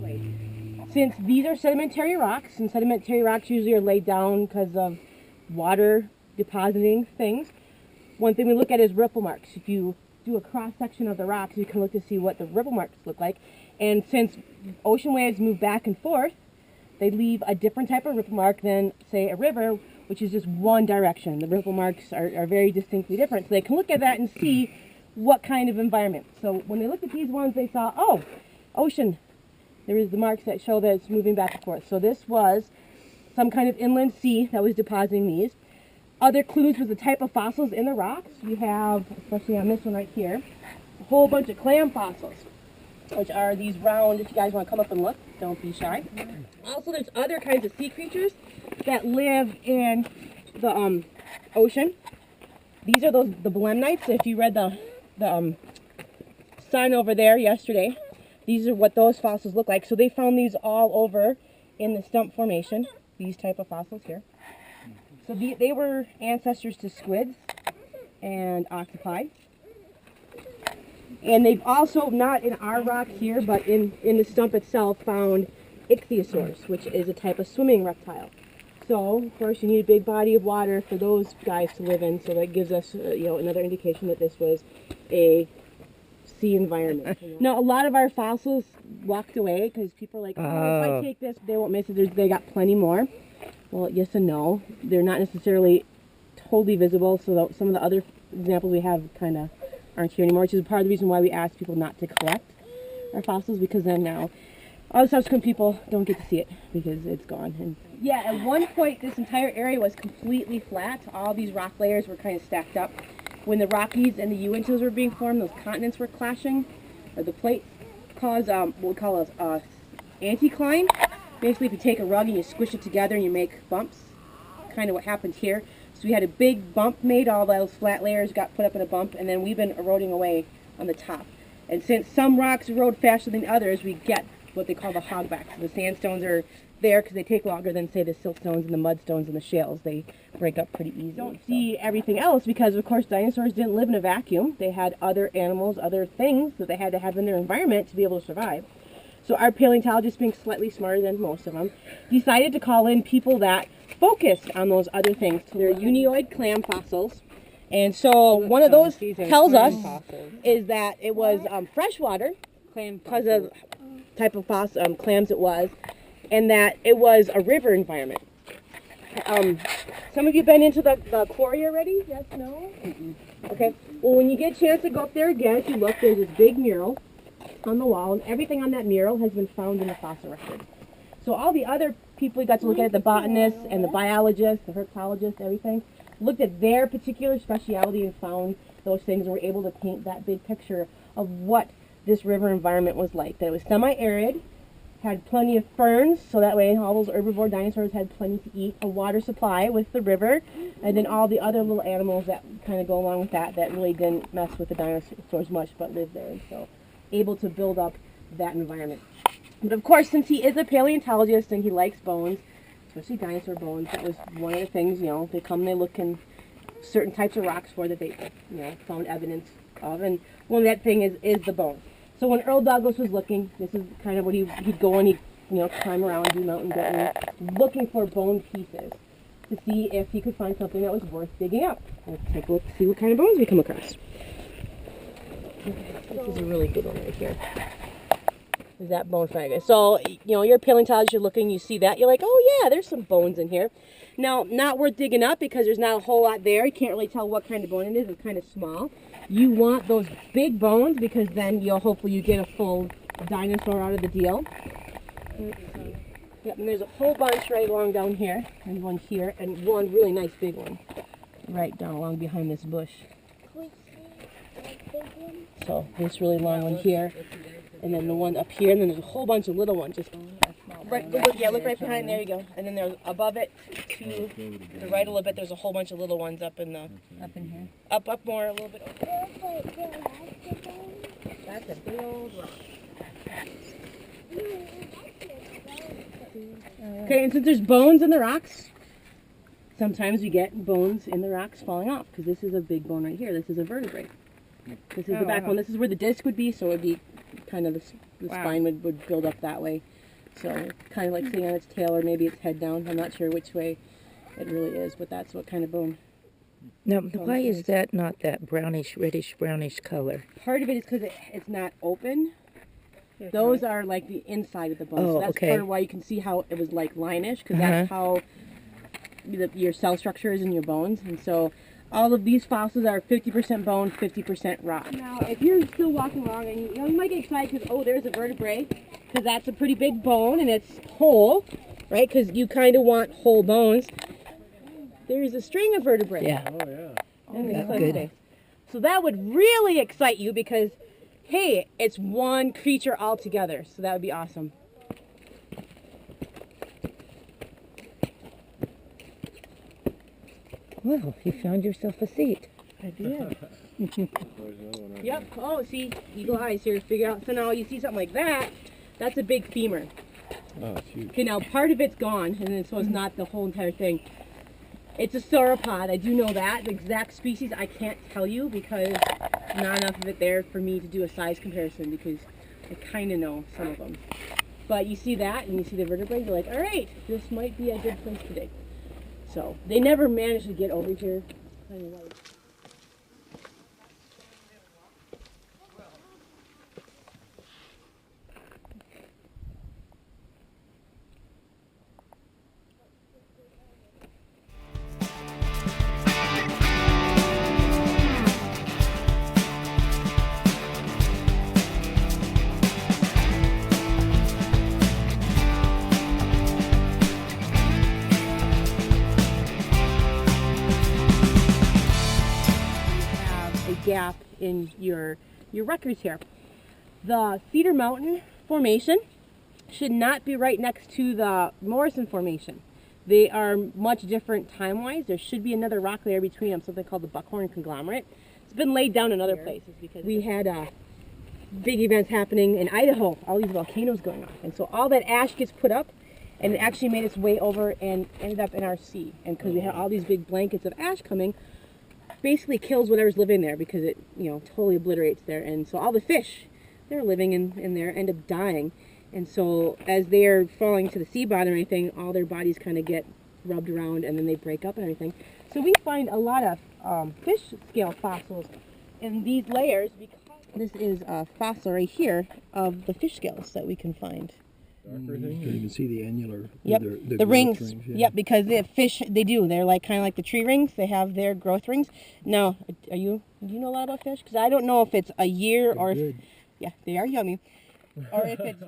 way. Since these are sedimentary rocks, and sedimentary rocks usually are laid down because of water depositing things, one thing we look at is ripple marks. If you do a cross-section of the rocks, you can look to see what the ripple marks look like. And since ocean waves move back and forth, they leave a different type of ripple mark than, say, a river, which is just one direction. The ripple marks are very distinctly different. So they can look at that and see what kind of environment. So when they looked at these ones, they saw, oh, ocean. There is the marks that show that it's moving back and forth. So this was some kind of inland sea that was depositing these. Other clues was the type of fossils in the rocks. We have, especially on this one right here, a whole bunch of clam fossils, which are these round, if you guys want to come up and look, don't be shy. Also, there's other kinds of sea creatures that live in the ocean. These are the belemnites. If you read the sign over there yesterday, these are what those fossils look like. So they found these all over in the Stump Formation, these type of fossils here. So they were ancestors to squids and octopi. And they've also, not in our rock here, but in the stump itself, found ichthyosaurs, which is a type of swimming reptile. So, of course, you need a big body of water for those guys to live in, so that gives us another indication that this was a sea environment. Now, a lot of our fossils walked away because people are like, oh, if I take this, they won't miss it. They got plenty more. Well, yes and no. They're not necessarily totally visible, so some of the other examples we have kind of aren't here anymore, which is part of the reason why we ask people not to collect our fossils, because then now all the subsequent people don't get to see it because it's gone. And yeah, at one point this entire area was completely flat. All these rock layers were kind of stacked up. When the Rockies and the Uintas were being formed, those continents were clashing, or the plates caused what we call a anticline. Basically, if you take a rug and you squish it together and you make bumps, kind of what happened here. So we had a big bump made, all those flat layers got put up in a bump, and then we've been eroding away on the top. And since some rocks erode faster than others, we get what they call the hogbacks. The sandstones are there because they take longer than, say, the siltstones and the mudstones and the shales. They break up pretty easily. You don't see everything else because, of course, dinosaurs didn't live in a vacuum. They had other animals, other things that they had to have in their environment to be able to survive. So our paleontologists, being slightly smarter than most of them, decided to call in people that focused on those other things. So they're unioid clam fossils. And so one of those tells us is that it was freshwater because of type of clams it was, and that it was a river environment. Some of you been into the quarry already? Yes, no? Okay. Well, when you get a chance to go up there again, if you look, there's this big mural on the wall, and everything on that mural has been found in the fossil record. So all the other people you got to look at, the botanists and the biologists, the herpetologists, everything, looked at their particular speciality and found those things and were able to paint that big picture of what this river environment was like. That it was semi-arid, had plenty of ferns, so that way all those herbivore dinosaurs had plenty to eat, a water supply with the river, and then all the other little animals that kind of go along with that really didn't mess with the dinosaurs much but lived there. And so able to build up that environment. But of course, since he is a paleontologist and he likes bones, especially dinosaur bones, that was one of the things, they come and they look in certain types of rocks for that they, found evidence of. And one of that thing is the bone. So when Earl Douglas was looking, this is kind of what he'd go and he'd, climb around, do mountain goating, looking for bone pieces to see if he could find something that was worth digging up. Let's take a look to see what kind of bones we come across. This is a really good one right here. Is that bone fragment. So, you're a paleontologist, you're looking, you see that, you're like, oh yeah, there's some bones in here. Now, not worth digging up because there's not a whole lot there. You can't really tell what kind of bone it is. It's kind of small. You want those big bones because then hopefully you get a full dinosaur out of the deal. Yep, and there's a whole bunch right along down here, and one here, and one really nice big one right down along behind this bush. So this really long one here, and then the one up here, and then there's a whole bunch of little ones. Just look right behind. There you go. And then there's above it to the right a little bit. There's a whole bunch of little ones up in here. Up more a little bit. That's a big old rock. Okay, and since there's bones in the rocks, sometimes we get bones in the rocks falling off because this is a big bone right here. This is a vertebrae. This is the backbone. This is where the disc would be, so it would be kind of The spine would build up that way. So kind of like sitting on its tail, or maybe its head down. I'm not sure which way it really is, but that's what kind of bone. Now, why is that not that brownish, reddish, brownish color? Part of it is because it's not open. Those are like the inside of the bone. Oh, so that's okay. part of why you can see how it was like line-ish, because that's how your cell structure is in your bones. And so all of these fossils are 50% bone, 50% rock. Now, if you're still walking along and you might get excited because, oh, there's a vertebrae, because that's a pretty big bone and it's whole, right? Because you kind of want whole bones. There's a string of vertebrae. Yeah. Oh, yeah. And that's good. So that would really excite you because, hey, it's one creature altogether. So that would be awesome. Well, you found yourself a seat. I did. There's another one. Yep. Oh, see, eagle eyes here. Figure out. So now you see something like that. That's a big femur. Oh, it's huge. Okay, now part of it's gone, and then so it's not the whole entire thing. It's a sauropod. I do know that. The exact species I can't tell you because not enough of it there for me to do a size comparison because I kind of know some of them. But you see that and you see the vertebrae, you're like, all right, this might be a good place to dig. So they never managed to get over here. Gap in your records here. The Cedar Mountain Formation should not be right next to the Morrison Formation. They are much different time-wise. There should be another rock layer between them, something called the Buckhorn Conglomerate. It's been laid down in other places because we had big events happening in Idaho, all these volcanoes going on. And so all that ash gets put up and it actually made its way over and ended up in our sea. And because we had all these big blankets of ash coming, basically kills whatever's living there because it, totally obliterates there. And so all the fish, they're living in there, end up dying. And so as they're falling to the sea bottom or anything, all their bodies kind of get rubbed around and then they break up and everything. So we find a lot of fish scale fossils in these layers because this is a fossil right here of the fish scales that we can find. Darker thing? You can even see the annular. Yep, The the rings. growth yeah. Yep, because the fish, they do. They're like kind of like the tree rings. They have their growth rings. Now, do you know a lot about fish? Because I don't know if it's a year They're or good. yeah, they are yummy. Or if it's